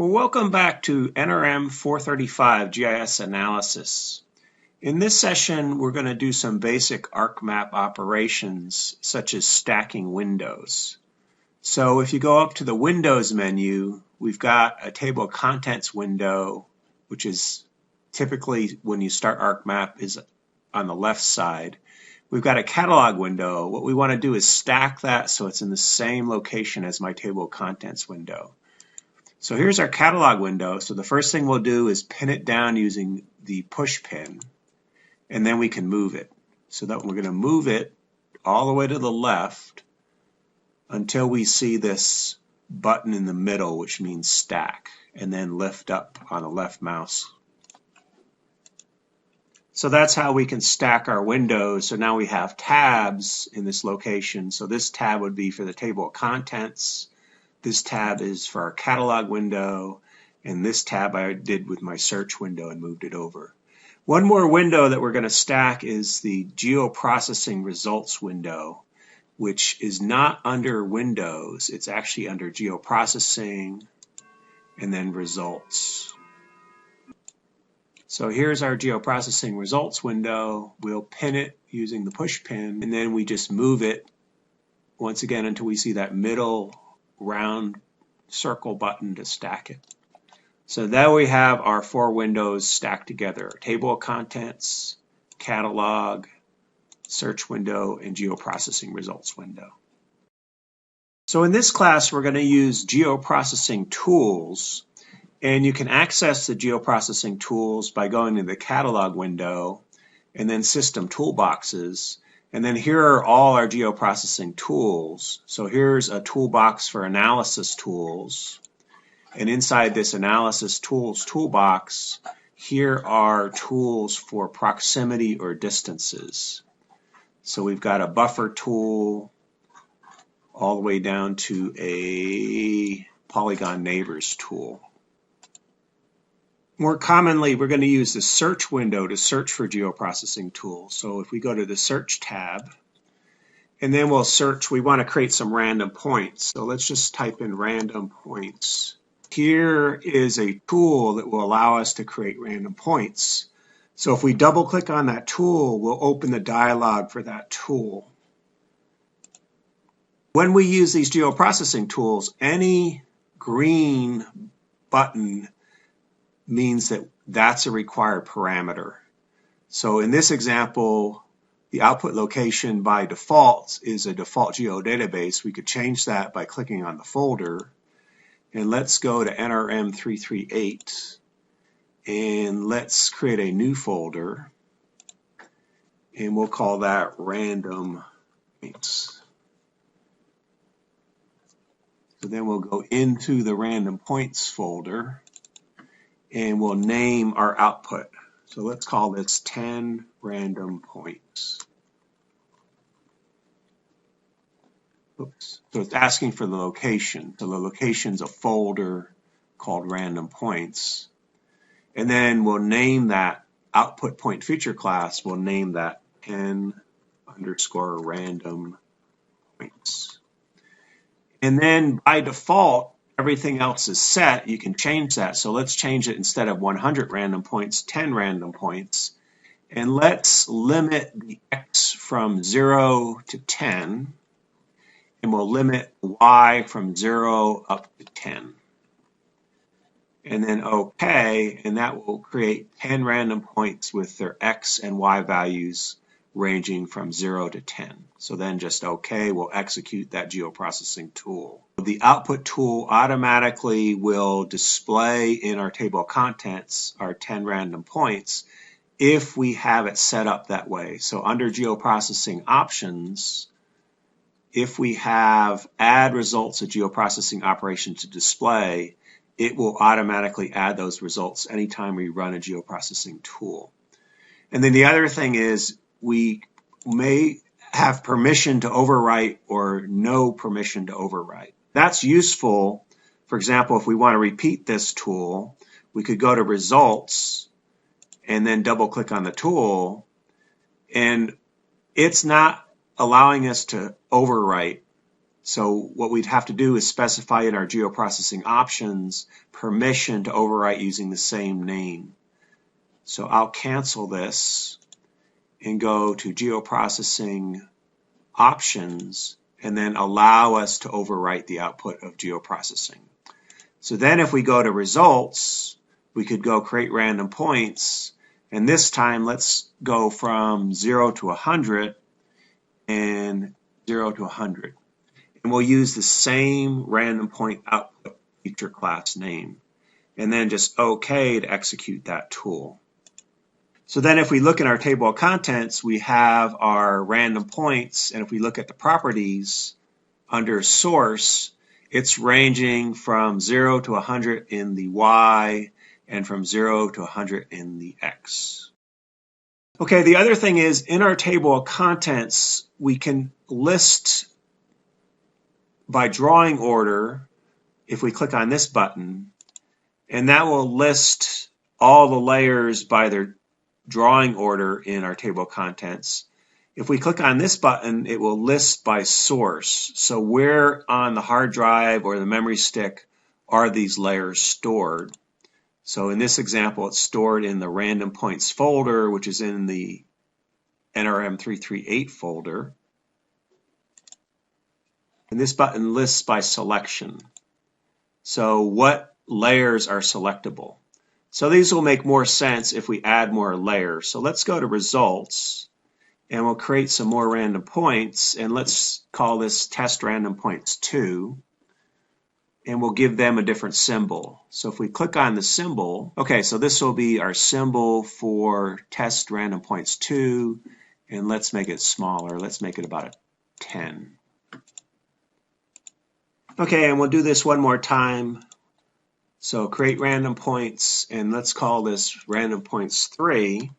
Well, welcome back to NRM 435 GIS Analysis. In this session, we're going to do some basic Arcmap operations, such as stacking windows. So if you go up to the Windows menu, we've got a table of contents window, which is typically when you start Arcmap is on the left side. We've got a catalog window. What we want to do is stack that so it's in the same location as my table of contents window. So here's our catalog window. So the first thing we'll do is pin it down using the push pin, and then we can move it. So that we're going to move it all the way to the left until we see this button in the middle, which means stack, and then lift up on the left mouse. So that's how we can stack our windows. So now we have tabs in this location. So this tab would be for the table of contents. This tab is for our catalog window, and this tab I did with my search window and moved it over. One more window that we're going to stack is the Geoprocessing results window, which is not under Windows. It's actually under Geoprocessing and then Results. So here's our Geoprocessing results window. We'll pin it using the push pin, and then we just move it once again until we see that middle round circle button to stack it. So now we have our four windows stacked together: table of contents, catalog, search window, and geoprocessing results window. So in this class, we're going to use geoprocessing tools, and you can access the geoprocessing tools by going to the catalog window and then system toolboxes. And then here are all our geoprocessing tools. So here's a toolbox for analysis tools. And inside this analysis tools toolbox, here are tools for proximity or distances. So we've got a buffer tool all the way down to a polygon neighbors tool. More commonly, we're going to use the search window to search for geoprocessing tools. So if we go to the search tab, and then we'll search, we want to create some random points. So let's just type in random points. Here is a tool that will allow us to create random points. So if we double click on that tool, we'll open the dialog for that tool. When we use these geoprocessing tools, any green button means that that's a required parameter. So in this example, the output location by default is a default geodatabase. We could change that by clicking on the folder. And let's go to NRM 338 and let's create a new folder, and we'll call that random points. So then we'll go into the random points folder and we'll name our output. So let's call this 10 random points. Oops. So it's asking for the location. So the location's a folder called random points. And then we'll name that output point feature class, we'll name that 10 underscore random points. And then by default, everything else is set. You can change that. So let's change it, instead of 100 random points, 10 random points. And let's limit the x from 0 to 10. And we'll limit y from 0 up to 10. And then OK, and that will create 10 random points with their x and y values ranging from 0 to 10. So then just OK will execute that geoprocessing tool. The output tool automatically will display in our table of contents our 10 random points if we have it set up that way. So under geoprocessing options, if we have add results of geoprocessing operation to display, it will automatically add those results anytime we run a geoprocessing tool. And then the other thing is we may have permission to overwrite or no permission to overwrite. That's useful. For example, if we want to repeat this tool, we could go to results and then double click on the tool, and it's not allowing us to overwrite. So what we'd have to do is specify in our geoprocessing options permission to overwrite using the same name. So I'll cancel this and go to geoprocessing options and then allow us to overwrite the output of geoprocessing. So then if we go to results, we could go create random points, and this time let's go from 0 to 100 and 0 to 100. And we'll use the same random point output feature class name, and then just OK to execute that tool. So then if we look in our table of contents, we have our random points, and if we look at the properties under source, it's ranging from 0 to 100 in the Y and from 0 to 100 in the X. Okay, the other thing is in our table of contents, we can list by drawing order if we click on this button, and that will list all the layers by their drawing order in our table of contents. If we click on this button, it will list by source. So where on the hard drive or the memory stick are these layers stored? So in this example, it's stored in the random points folder, which is in the NRM338 folder. And this button lists by selection. So what layers are selectable? So these will make more sense if we add more layers. So let's go to results, and we'll create some more random points, and let's call this test random points 2, and we'll give them a different symbol. So if we click on the symbol, okay, so this will be our symbol for test random points 2, and let's make it smaller. Let's make it about a 10. Okay, and we'll do this one more time. So create random points, and let's call this random points 3,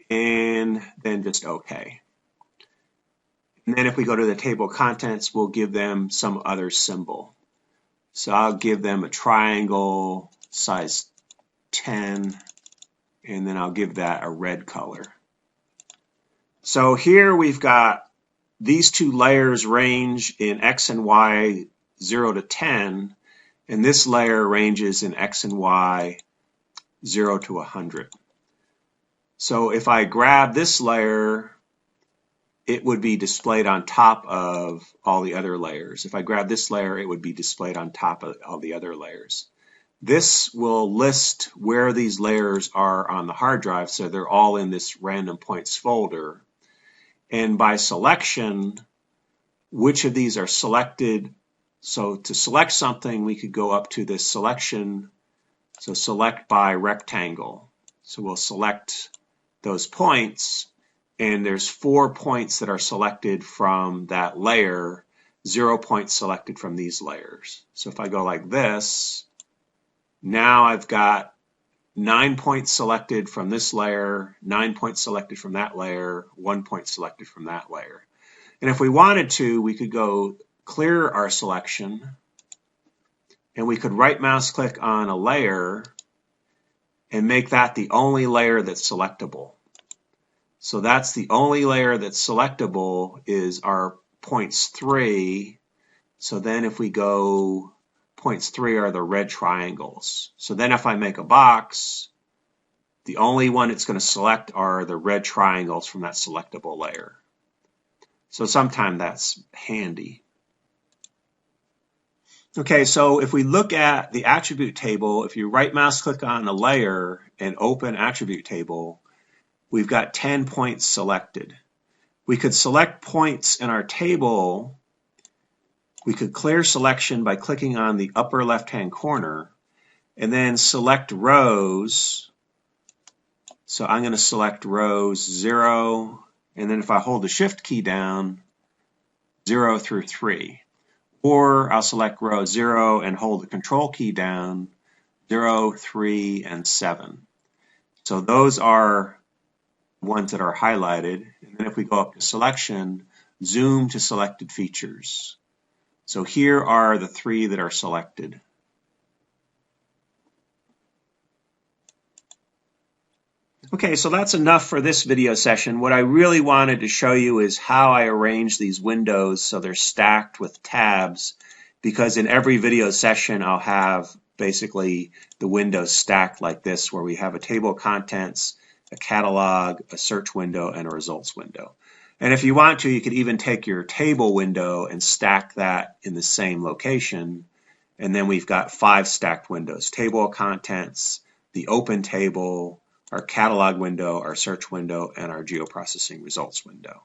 and then just OK. And then if we go to the table of contents, we'll give them some other symbol. So I'll give them a triangle size 10, and then I'll give that a red color. So here we've got these two layers range in X and Y 0 to 10, and this layer ranges in X and Y 0 to 100. So if I grab this layer, it would be displayed on top of all the other layers. If I grab this layer, it would be displayed on top of all the other layers. This will list where these layers are on the hard drive, so they're all in this random points folder. And by selection, which of these are selected? So to select something, we could go up to this selection. So select by rectangle. So we'll select those points, and there's 4 points that are selected from that layer, 0 points selected from these layers. So if I go like this, now I've got 9 points selected from this layer, 9 points selected from that layer, 1 point selected from that layer. And if we wanted to, we could go clear our selection, and we could right mouse click on a layer and make that the only layer that's selectable. So that's the only layer that's selectable is our points 3. So then if we go, points 3 are the red triangles. So then if I make a box, the only one it's going to select are the red triangles from that selectable layer. So sometimes that's handy. Okay, so if we look at the attribute table, if you right mouse click on a layer and open attribute table, we've got 10 points selected. We could select points in our table. We could clear selection by clicking on the upper left-hand corner and then select rows. So I'm going to select rows 0, and then if I hold the shift key down, 0 through 3. Or I'll select row 0 and hold the control key down, 0, 3, and 7. So those are ones that are highlighted. And then if we go up to selection, zoom to selected features. So here are the 3 that are selected. Okay, so that's enough for this video session. What I really wanted to show you is how I arrange these windows so they're stacked with tabs, because in every video session I'll have basically the windows stacked like this, where we have a table of contents, a catalog, a search window, and a results window. And if you want to, you could even take your table window and stack that in the same location, and then we've got 5 stacked windows: table of contents, the open table, our catalog window, our search window, and our geoprocessing results window.